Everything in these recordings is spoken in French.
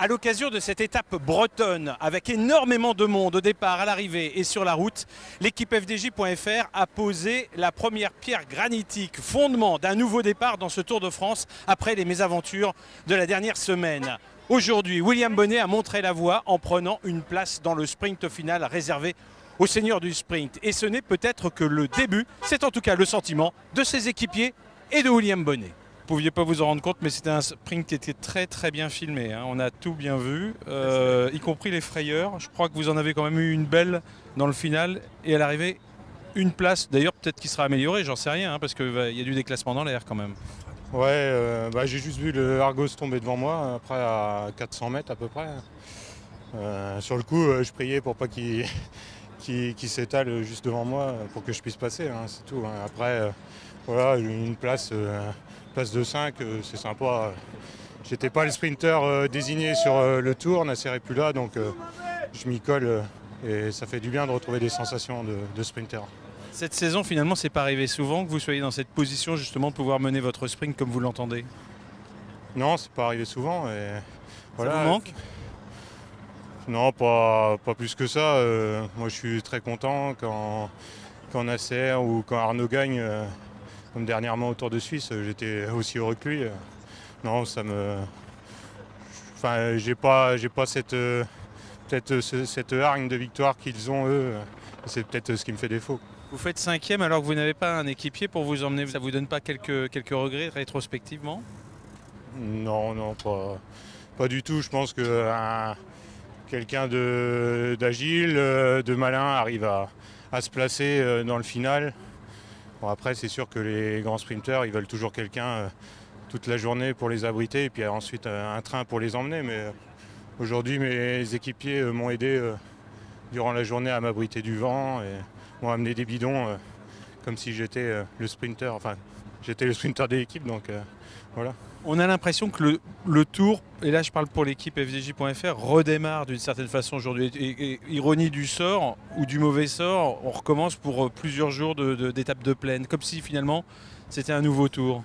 À l'occasion de cette étape bretonne, avec énormément de monde au départ, à l'arrivée et sur la route, l'équipe FDJ.fr a posé la première pierre granitique, fondement d'un nouveau départ dans ce Tour de France après les mésaventures de la dernière semaine. Aujourd'hui, William Bonnet a montré la voie en prenant une place dans le sprint final réservé aux seigneurs du sprint. Et ce n'est peut-être que le début, c'est en tout cas le sentiment de ses équipiers et de William Bonnet. Vous ne pouviez pas vous en rendre compte, mais c'était un sprint qui était très bien filmé, hein. On a tout bien vu, y compris les frayeurs. Je crois que vous en avez quand même eu une belle dans le final. Et à l'arrivée, une place, d'ailleurs peut-être qui sera améliorée, j'en sais rien, hein, parce qu'il y a du déclassement dans l'air quand même. Ouais, j'ai juste vu le Argos tomber devant moi, après à 400 mètres à peu près. Sur le coup, je priais pour pas qu'il s'étale juste devant moi pour que je puisse passer, hein, c'est tout. Hein. Après, voilà, une place de 5, c'est sympa. J'étais pas le sprinter désigné sur le tour, Nasser est plus là, donc je m'y colle et ça fait du bien de retrouver des sensations de sprinter. Cette saison, finalement, c'est pas arrivé souvent que vous soyez dans cette position justement de pouvoir mener votre sprint comme vous l'entendez? Non, c'est pas arrivé souvent. Et voilà. Ça vous manque? Non, pas plus que ça. Moi, je suis très content quand Nasser ou quand Arnaud gagne, comme dernièrement au Tour de Suisse, j'étais aussi heureux que lui. Non, ça me... Enfin, j'ai pas cette... peut-être cette hargne de victoire qu'ils ont, eux. C'est peut-être ce qui me fait défaut. Vous faites 5e alors que vous n'avez pas un équipier pour vous emmener. Ça vous donne pas quelques regrets rétrospectivement? Non, pas du tout. Je pense que quelqu'un d'agile, de malin arrive à se placer dans le final. Bon, après, c'est sûr que les grands sprinteurs, ils veulent toujours quelqu'un toute la journée pour les abriter et puis ensuite un train pour les emmener. Mais aujourd'hui, mes équipiers m'ont aidé durant la journée à m'abriter du vent et m'ont amené des bidons comme si j'étais le sprinter. Enfin, j'étais le sprinter de l'équipe, donc voilà. On a l'impression que le tour, et là je parle pour l'équipe FDJ.fr, redémarre d'une certaine façon aujourd'hui. Et ironie du sort ou du mauvais sort, on recommence pour plusieurs jours d'étapes de plaine, comme si finalement c'était un nouveau tour.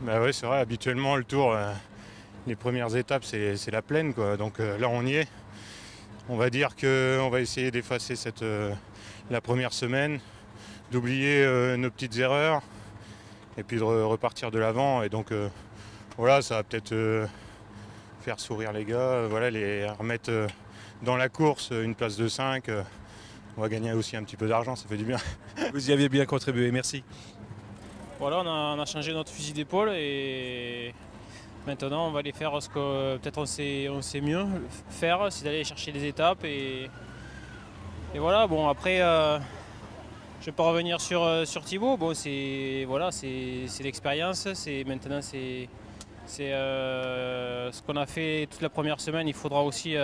Bah ouais, c'est vrai, habituellement le tour, les premières étapes c'est la plaine, quoi. Donc là on y est. On va dire qu'on va essayer d'effacer la première semaine, d'oublier nos petites erreurs et puis de repartir de l'avant. Et donc voilà, ça va peut-être faire sourire les gars, voilà, les remettre dans la course, une place de 5. On va gagner aussi un petit peu d'argent, ça fait du bien. Vous y aviez bien contribué, merci. Voilà, on a changé notre fusil d'épaule et maintenant on va aller faire ce que peut-être on sait mieux faire, c'est d'aller chercher les étapes et voilà. Bon, après je vais pas revenir sur Thibaut. Bon, c'est l'expérience, maintenant c'est ce qu'on a fait toute la première semaine. Il faudra aussi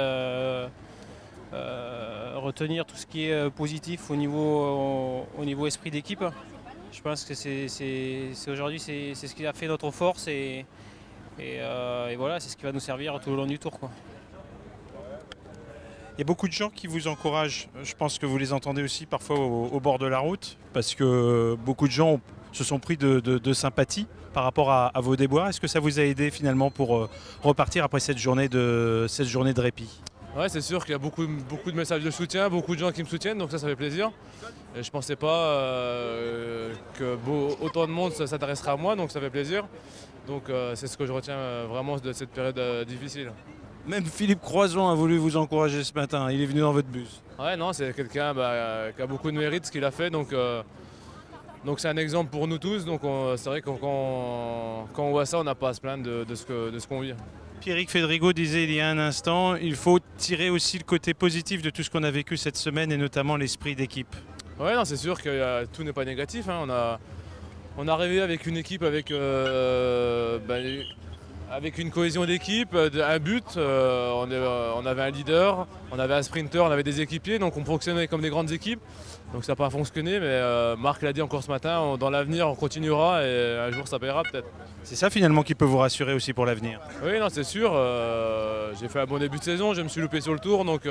retenir tout ce qui est positif au niveau esprit d'équipe. Je pense que aujourd'hui c'est ce qui a fait notre force et voilà, c'est ce qui va nous servir tout au long du tour, quoi. Il y a beaucoup de gens qui vous encouragent, je pense que vous les entendez aussi parfois au bord de la route, parce que beaucoup de gens se sont pris de sympathie par rapport à vos déboires. Est-ce que ça vous a aidé finalement pour repartir après cette journée de répit? Ouais, c'est sûr qu'il y a beaucoup de messages de soutien, beaucoup de gens qui me soutiennent, donc ça fait plaisir. Et je ne pensais pas que autant de monde s'intéresserait à moi, donc ça fait plaisir. Donc c'est ce que je retiens vraiment de cette période difficile. Même Philippe Croison a voulu vous encourager ce matin, il est venu dans votre bus. Ouais, non, c'est quelqu'un qui a beaucoup de mérite ce qu'il a fait, donc c'est un exemple pour nous tous. Donc c'est vrai que quand on voit ça, on n'a pas à se plaindre de ce qu'on vit. Pierrick Fédrigo disait il y a un instant, il faut tirer aussi le côté positif de tout ce qu'on a vécu cette semaine et notamment l'esprit d'équipe. Ouais, non, c'est sûr que tout n'est pas négatif, hein. On est arrivé avec une équipe avec une cohésion d'équipe, un but, on avait un leader, on avait un sprinter, on avait des équipiers, donc on fonctionnait comme des grandes équipes. Donc ça n'a pas fonctionné, mais Marc l'a dit encore ce matin, dans l'avenir on continuera et un jour ça paiera peut-être. C'est ça finalement qui peut vous rassurer aussi pour l'avenir? Oui, non, c'est sûr, j'ai fait un bon début de saison, je me suis loupé sur le tour, donc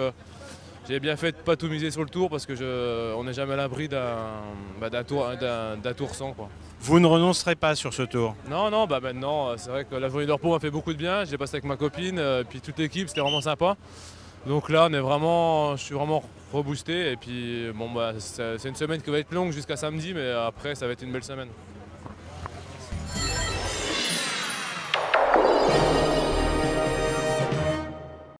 j'ai bien fait de ne pas tout miser sur le tour parce que on n'est jamais à l'abri d'un tour sans, quoi. Vous ne renoncerez pas sur ce tour? Non, non, maintenant, c'est vrai que la journée d'Orpo m'a fait beaucoup de bien. J'ai passé avec ma copine, puis toute l'équipe, c'était vraiment sympa. Donc là, je suis vraiment reboosté. Et puis, bon, c'est une semaine qui va être longue jusqu'à samedi, mais après, ça va être une belle semaine.